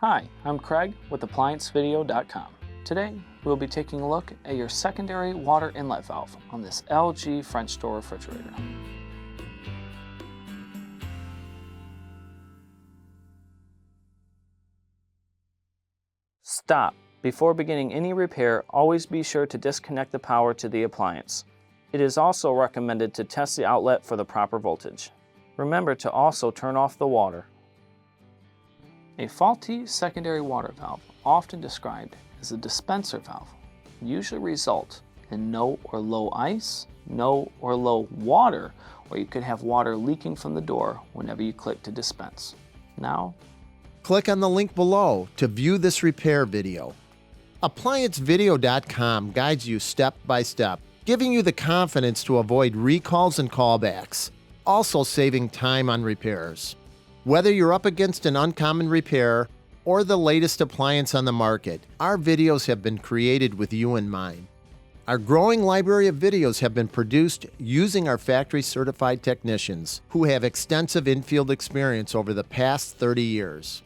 Hi, I'm Craig with ApplianceVideo.com. Today, we'll be taking a look at your secondary water inlet valve on this LG French door refrigerator. Stop. Before beginning any repair, always be sure to disconnect the power to the appliance. It is also recommended to test the outlet for the proper voltage. Remember to also turn off the water. A faulty secondary water valve, often described as a dispenser valve, usually results in no or low ice, no or low water, or you could have water leaking from the door whenever you click to dispense. Now, click on the link below to view this repair video. ApplianceVideo.com guides you step by step, giving you the confidence to avoid recalls and callbacks, also saving time on repairs. Whether you're up against an uncommon repair or the latest appliance on the market, our videos have been created with you in mind. Our growing library of videos have been produced using our factory-certified technicians who have extensive infield experience over the past 30 years.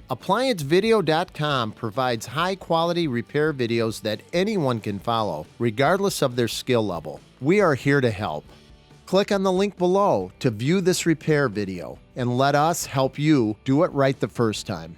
ApplianceVideo.com provides high-quality repair videos that anyone can follow, regardless of their skill level. We are here to help. Click on the link below to view this repair video and let us help you do it right the first time.